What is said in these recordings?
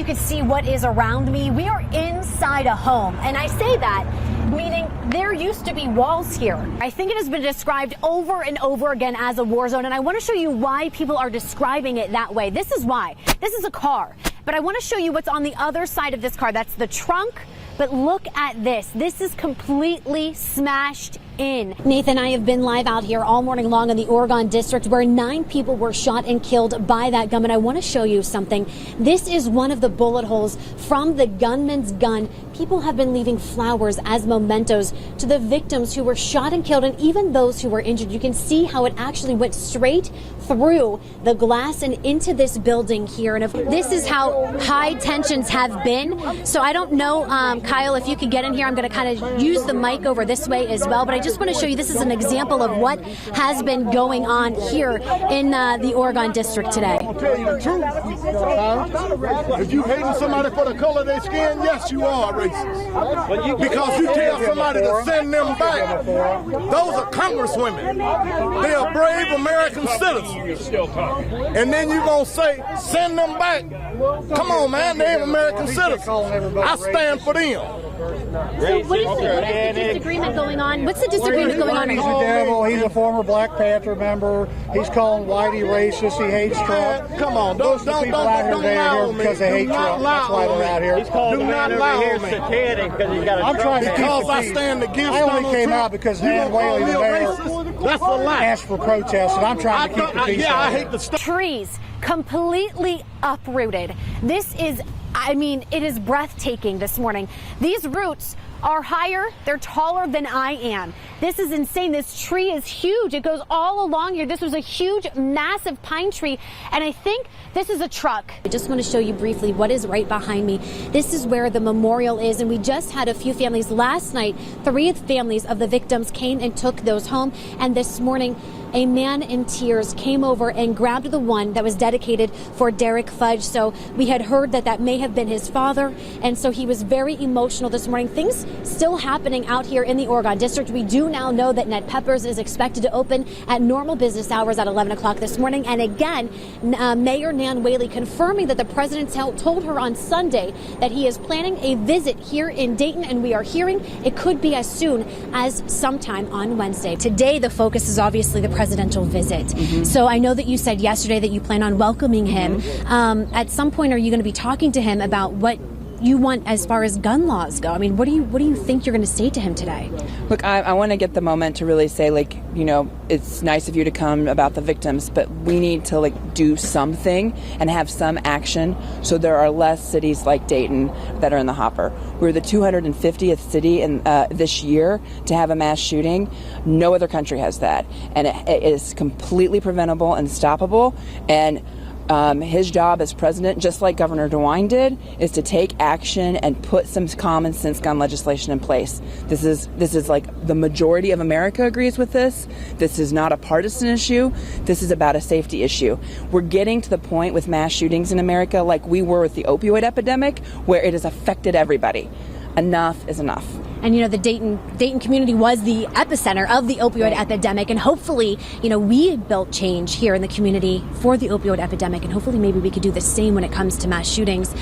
you could see what is around me. We are inside a home, and I say that meaning there used to be walls here. I think it has been described over and over again as a war zone, and I want to show you why people are describing it that way. This is why. This is a car, but I want to show you what's on the other side of this car. That's the trunk. But look at this. This is completely smashed in. Nathan, I have been live out here all morning long in the Oregon district where 9 people were shot and killed by that gunman. I want to show you something. This is one of the bullet holes from the gunman's gun. People have been leaving flowers as mementos to the victims who were shot and killed, and even those who were injured. You can see how it actually went straight through the glass and into this building here. And if this is how high tensions have been. So I don't know, Kyle, if you could get in here. I'm going to kind of use the mic over this way as well. But I just want to show you, this is an example of what has been going on here in the Oregon district today. I'll tell you the truth. If you hating somebody for the color of their skin, yes, you are racist. Because you tell somebody to send them back. Those are congresswomen. They are brave American citizens. And then you gonna say, send them back. Come on, man, they're American citizens. I stand for them. So what is the disagreement going on? What's the disagreement going on? He's the devil. He's a former Black Panther member. He's calling Whitey racist. He hates Trump. Come on, Most of the people out here today are here because they hate Trump. That's why they're out here. He's calling the man over here satanic because he's got a I'm trying to because keep I the peace. stand against I only Donald came Trump. out because Nan Whaley, the mayor, That's a lie. asked for protests, and I'm trying to keep the peace. Yeah, I out hate the stuff. Trees completely uprooted. This is, I mean, it is breathtaking this morning. These roots are higher, they're taller than I am. This is insane. This tree is huge. It goes all along here. This was a huge, massive pine tree, and I think this is a truck. I just want to show you briefly what is right behind me. This is where the memorial is, and we just had a few families last night. 3 families of the victims came and took those home, and this morning a man in tears came over and grabbed the one that was dedicated for Derek Fudge. So we had heard that that may have been his father, and so he was very emotional this morning. Things still happening out here in the Oregon district. We do now know that Ned Peppers is expected to open at normal business hours at 11 o'clock this morning. And again, Mayor Nan Whaley confirming that the president told her on Sunday that he is planning a visit here in Dayton, and we are hearing it could be as soon as sometime on Wednesday. Today, the focus is obviously the presidential visit. So I know that you said yesterday that you plan on welcoming him. At some point, are you going to be talking to him about what you want as far as gun laws go? I mean, what do you think you're going to say to him today? Look, I want to get the moment to really say, like, you know, it's nice of you to come about the victims, but we need to, like, do something and have some action so there are less cities like Dayton that are in the hopper. We're the 250th city in this year to have a mass shooting. No other country has that. And it is completely preventable and stoppable. And his job as president, just like Governor DeWine did, is to take action and put some common sense gun legislation in place. This is like the majority of America agrees with this. This is not a partisan issue. This is about a safety issue. We're getting to the point with mass shootings in America like we were with the opioid epidemic, where it has affected everybody. Enough is enough. And, you know, the Dayton community was the epicenter of the opioid epidemic. And hopefully, you know, we built change here in the community for the opioid epidemic. And hopefully maybe we could do the same when it comes to mass shootings.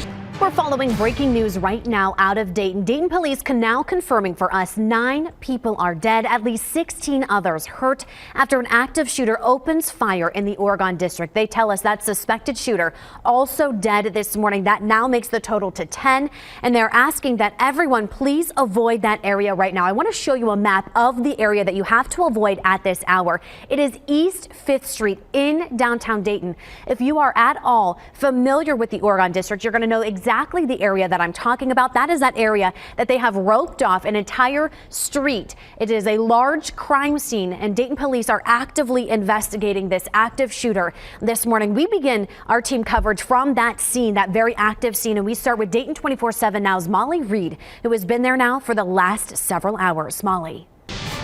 We're following breaking news right now out of Dayton. Dayton police can now confirming for us 9 people are dead, at least 16 others hurt after an active shooter opens fire in the Oregon district. They tell us that suspected shooter also dead this morning. That now makes the total to 10, and they're asking that everyone please avoid that area right now. I want to show you a map of the area that you have to avoid at this hour. It is East 5th Street in downtown Dayton. If you are at all familiar with the Oregon district, you're going to know exactly the area that I'm talking about. That is that area that they have roped off an entire street. It is a large crime scene, and Dayton police are actively investigating this active shooter this morning. We begin our team coverage from that scene, that very active scene, and we start with Dayton 24/7 Now's Molly Reed, who has been there now for the last several hours. Molly.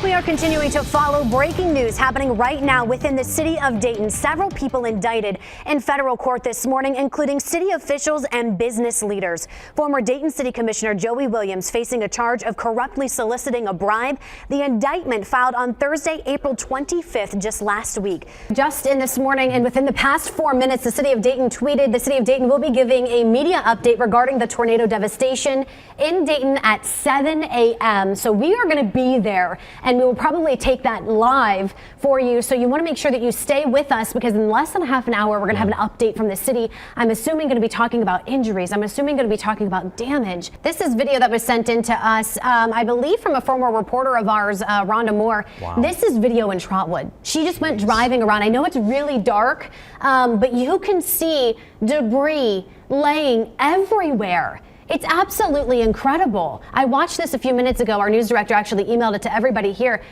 We are continuing to follow breaking news happening right now within the city of Dayton. Several people indicted in federal court this morning, including city officials and business leaders. Former Dayton City Commissioner Joey Williams facing a charge of corruptly soliciting a bribe. The indictment filed on Thursday, April 25th, just last week. Just in this morning and within the past 4 minutes, the city of Dayton tweeted the city of Dayton will be giving a media update regarding the tornado devastation in Dayton at 7 a.m. So we are going to be there, and we will probably take that live for you. So you want to make sure that you stay with us, because in less than a half an hour, we're going to have an update from the city. I'm assuming going to be talking about injuries. I'm assuming going to be talking about damage. This is video that was sent in to us, I believe, from a former reporter of ours, Rhonda Moore. Wow. This is video in Trotwood. She just went driving around. I know it's really dark, but you can see debris laying everywhere. It's absolutely incredible. I watched this a few minutes ago. Our news director actually emailed it to everybody here.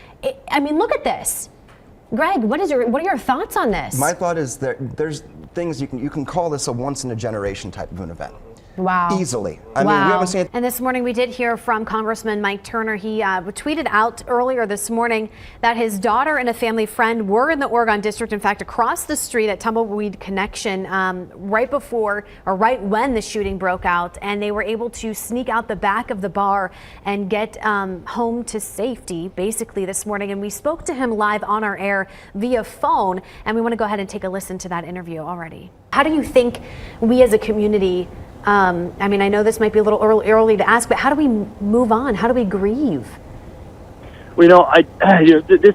I mean, look at this. Greg, what are your thoughts on this? My thought is there's things you can call this a once in a generation type of an event. Wow. Easily. I mean, we haven't seen it. And this morning we did hear from Congressman Mike Turner. He tweeted out earlier this morning that his daughter and a family friend were in the Oregon District, in fact, across the street at Tumbleweed Connection right before or right when the shooting broke out. And they were able to sneak out the back of the bar and get home to safety, basically, this morning. And we spoke to him live on our air via phone. And we want to go ahead and take a listen to that interview already. How do you think we as a community, I mean, I know this might be a little early to ask, but how do we move on? How do we grieve? Well,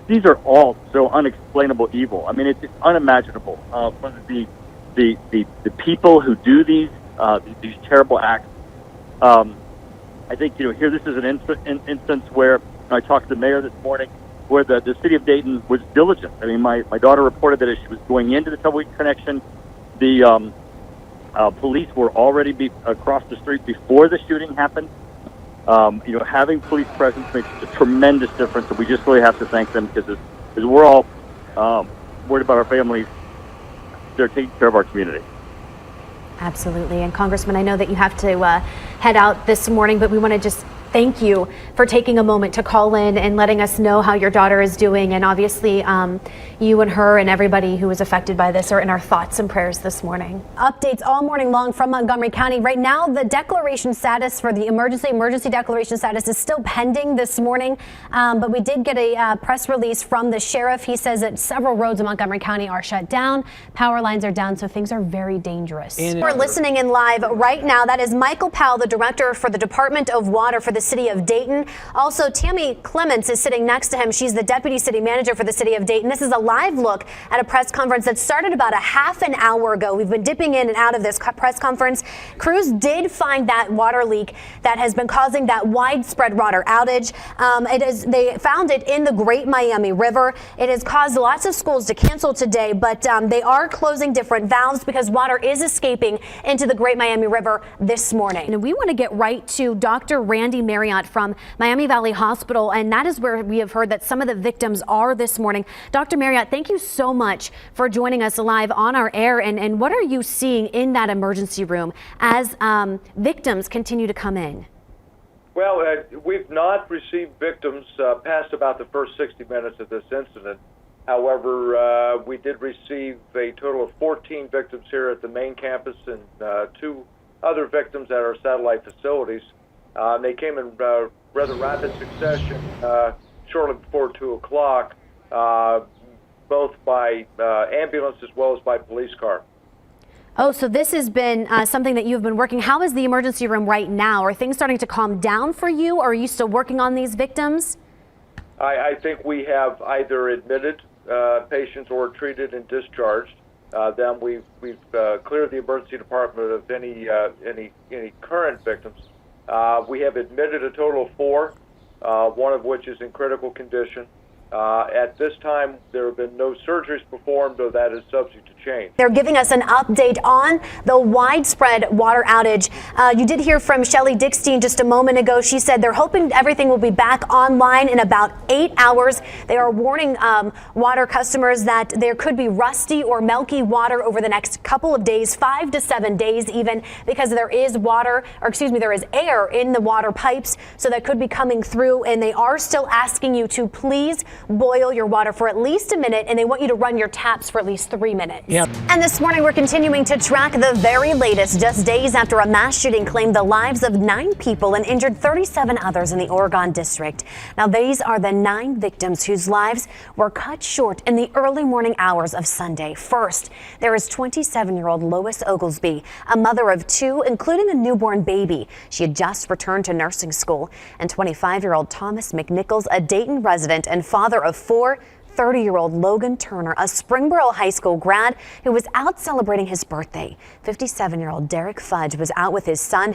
these are all so unexplainable evil. I mean, it's unimaginable. The people who do these terrible acts. I think here this is an instance where I talked to the mayor this morning, where the city of Dayton was diligent. I mean, my daughter reported that as she was going into the Tumbleweed Connection, the police were already across the street before the shooting happened. Having police presence makes a tremendous difference, and we just really have to thank them, because as we're all worried about our families, they're taking care of our community. Absolutely. And Congressman, I know that you have to head out this morning, but we want to just thank you for taking a moment to call in and letting us know how your daughter is doing. And obviously, you and her and everybody who was affected by this are in our thoughts and prayers this morning. Updates all morning long from Montgomery County. Right now, the declaration status for the emergency declaration status is still pending this morning. But we did get a press release from the sheriff. He says that several roads in Montgomery County are shut down. Power lines are down, so things are very dangerous. We're listening in live right now. That is Michael Powell, the director for the Department of Water for the city of Dayton. Also, Tammy Clements is sitting next to him. She's the deputy city manager for the city of Dayton. This is a live look at a press conference that started about a half an hour ago. We've been dipping in and out of this press conference. Crews did find that water leak that has been causing that widespread water outage. They found it in the Great Miami River. It has caused lots of schools to cancel today, but they are closing different valves because water is escaping into the Great Miami River this morning. And we want to get right to Dr. Randy Marriott from Miami Valley Hospital, and that is where we have heard that some of the victims are this morning. Dr. Marriott, thank you so much for joining us live on our air. And what are you seeing in that emergency room as victims continue to come in? Well, we've not received victims past about the first 60 minutes of this incident. However, we did receive a total of 14 victims here at the main campus and 2 other victims at our satellite facilities. They came in rather rapid succession shortly before 2 o'clock, both by ambulance as well as by police car. Oh, so this has been something that you've been working. How is the emergency room right now? Are things starting to calm down for you, or are you still working on these victims? I think we have either admitted patients or treated and discharged them. We've cleared the emergency department of any current victims. We have admitted a total of 4, one of which is in critical condition. At this time, there have been no surgeries performed, though that is subject to change. They're giving us an update on the widespread water outage. You did hear from Shelley Dickstein just a moment ago. She said they're hoping everything will be back online in about 8 hours. They are warning water customers that there could be rusty or milky water over the next couple of days, 5 to 7 days even, because there is there is air in the water pipes, so that could be coming through. And they are still asking you to please boil your water for at least a minute, and they want you to run your taps for at least 3 minutes. Yep. And this morning we're continuing to track the very latest, just days after a mass shooting claimed the lives of 9 people and injured 37 others in the Oregon district. Now these are the 9 victims whose lives were cut short in the early morning hours of Sunday. First, there is 27-year-old Lois Oglesby, a mother of 2, including a newborn baby. She had just returned to nursing school. And 25-year-old Thomas McNichols, a Dayton resident and father of 4, 30-year-old Logan Turner, a Springboro High School grad who was out celebrating his birthday. 57-year-old Derek Fudge was out with his son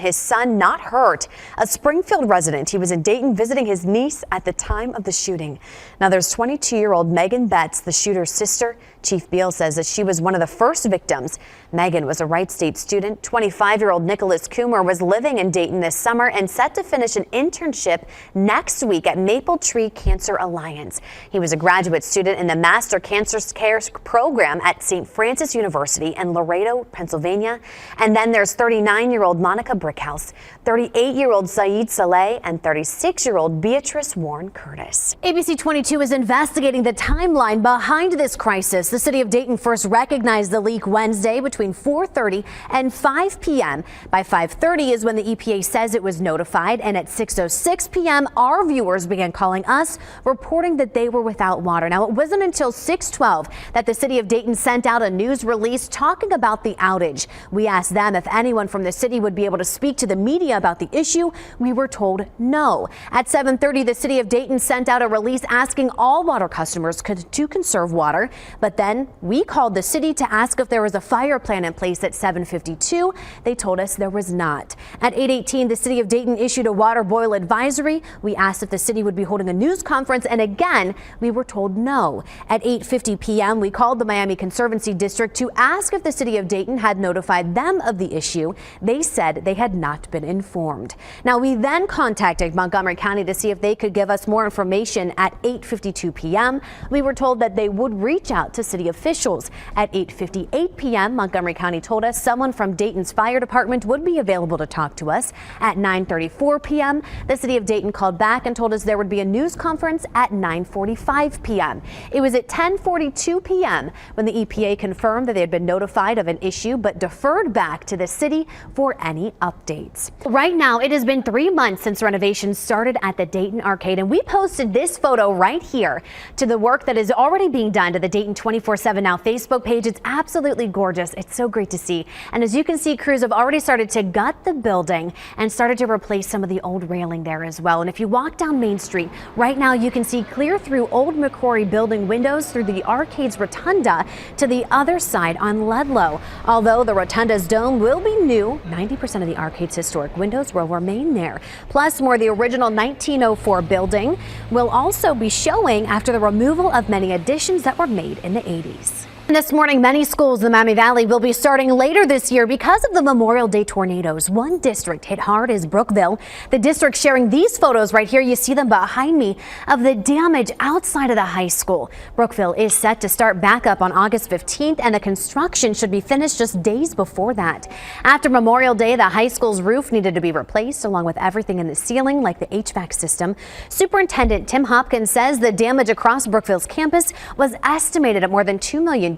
not hurt. A Springfield resident, he was in Dayton visiting his niece at the time of the shooting. Now there's 22-year-old Megan Betts, the shooter's sister. Chief Beal says that she was one of the first victims. Megan was a Wright State student. 25-year-old Nicholas Coomer was living in Dayton this summer and set to finish an internship next week at Maple Tree Cancer Alliance. He was a graduate student in the Master Cancer Care program at St. Francis University in Laredo, Pennsylvania. And then there's 39-year-old Monica Brickhouse, 38-year-old Saeed Saleh, and 36-year-old Beatrice Warren Curtis. ABC 22 is investigating the timeline behind this crisis. The city of Dayton first recognized the leak Wednesday between 4:30 and 5 p.m. By 5:30 is when the EPA says it was notified, and at 6:06 p.m. our viewers began calling us, reporting that they were without water. Now, it wasn't until 6:12 that the city of Dayton sent out a news release talking about the outage. We asked them if anyone from the city would be able to speak to the media about the issue. We were told no. At 7:30, the city of Dayton sent out a release asking all water customers to conserve water. But then we called the city to ask if there was a fire plan in place at 7:52. They told us there was not. At 8:18, the city of Dayton issued a water boil advisory. We asked if the city would be holding a news conference, and again, we were told no. At 8:50 p.m., we called the Miami Conservancy District to ask if the city of Dayton had notified them of the issue. They said they had not been informed. Now, we then contacted Montgomery County to see if they could give us more information. At 8:52 p.m., we were told that they would reach out to city officials. At 8:58 p.m., Montgomery County told us someone from Dayton's fire department would be available to talk to us. At 9:34 p.m., the city of Dayton called back and told us there would be a news conference at 9:45 p.m. It was at 10:42 p.m. when the EPA confirmed that they had been notified of an issue but deferred back to the city for any updates. Right now, it has been 3 months since renovations started at the Dayton Arcade, and we posted this photo right here to the work that is already being done to the Dayton 24/7 Now Facebook page. It's absolutely gorgeous. It's so great to see. And as you can see, crews have already started to gut the building and started to replace some of the old railing there as well. And if you walk down Main Street right now, you can see clear through old McCrory building windows through the arcade's rotunda to the other side on Ludlow. Although the rotunda's dome will be new, 90% of the arcade's historic windows will remain there. Plus, more of the original 1904 building will also be showing after the removal of many additions that were made in the 80s. This morning, many schools in the Miami Valley will be starting later this year because of the Memorial Day tornadoes. One district hit hard is Brookville. The district sharing these photos right here, you see them behind me, of the damage outside of the high school. Brookville is set to start back up on August 15th, and the construction should be finished just days before that. After Memorial Day, the high school's roof needed to be replaced, along with everything in the ceiling, like the HVAC system. Superintendent Tim Hopkins says the damage across Brookville's campus was estimated at more than $2 million.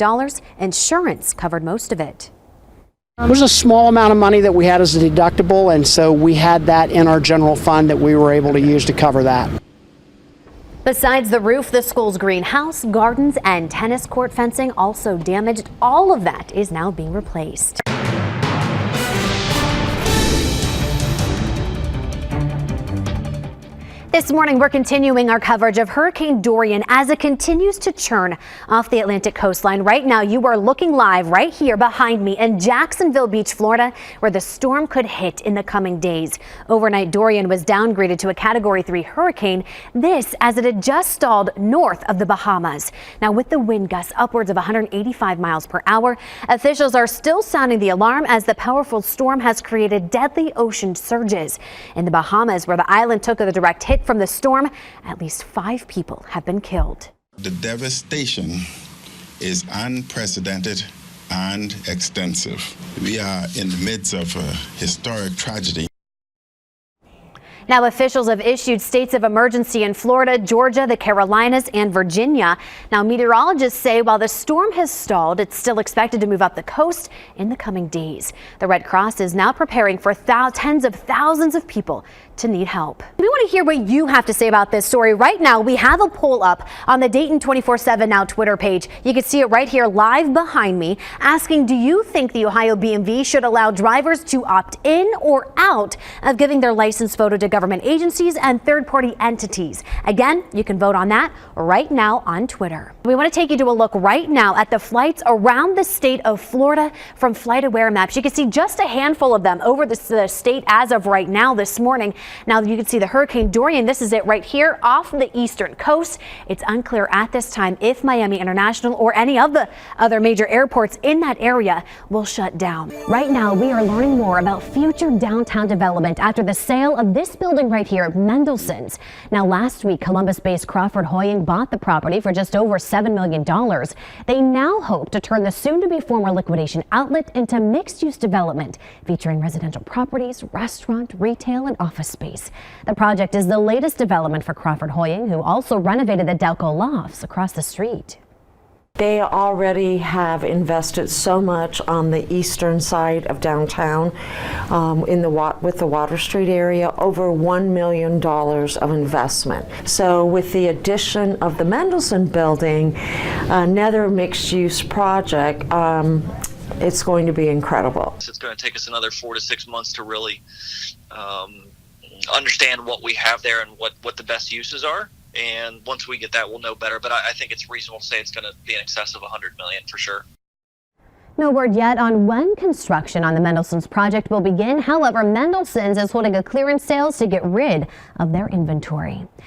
Insurance covered most of it. It was a small amount of money that we had as a deductible, and so we had that in our general fund that we were able to use to cover that. Besides the roof, the school's greenhouse, gardens, and tennis court fencing also damaged. All of that is now being replaced. This morning, we're continuing our coverage of Hurricane Dorian as it continues to churn off the Atlantic coastline. Right now, you are looking live right here behind me in Jacksonville Beach, Florida, where the storm could hit in the coming days. Overnight, Dorian was downgraded to a Category 3 hurricane, this as it had just stalled north of the Bahamas. Now, with the wind gusts upwards of 185 miles per hour, officials are still sounding the alarm as the powerful storm has created deadly ocean surges. In the Bahamas, where the island took a direct hit from the storm, at least 5 people have been killed. The devastation is unprecedented and extensive. We are in the midst of a historic tragedy. Now, officials have issued states of emergency in Florida, Georgia, the Carolinas, and Virginia. Now, meteorologists say while the storm has stalled, it's still expected to move up the coast in the coming days. The Red Cross is now preparing for tens of thousands of people to need help. We want to hear what you have to say about this story. Right now, we have a poll up on the Dayton 24/7 Now Twitter page. You can see it right here live behind me, asking, do you think the Ohio BMV should allow drivers to opt in or out of giving their license photo to government agencies and third-party entities? Again, you can vote on that right now on Twitter. We want to take you to a look right now at the flights around the state of Florida from FlightAware Maps. You can see just a handful of them over the state as of right now this morning. Now you can see the Hurricane Dorian. This is it right here off the eastern coast. It's unclear at this time if Miami International or any of the other major airports in that area will shut down. Right now, we are learning more about future downtown development after the sale of this building right here, Mendelssohn's. Now, last week, Columbus-based Crawford Hoying bought the property for just over $7 million. They now hope to turn the soon-to-be former liquidation outlet into mixed-use development featuring residential properties, restaurant, retail, and office space. The project is the latest development for Crawford Hoying, who also renovated the Delco Lofts across the street. They already have invested so much on the eastern side of downtown with the Water Street area, over $1 million of investment. So with the addition of the Mendelssohn building, another mixed-use project, it's going to be incredible. It's going to take us another 4 to 6 months to really understand what we have there and what the best uses are. And once we get that, we'll know better. But I think it's reasonable to say it's going to be in excess of $100 million for sure. No word yet on when construction on the Mendelssohn's project will begin. However, Mendelssohn's is holding a clearance sale to get rid of their inventory.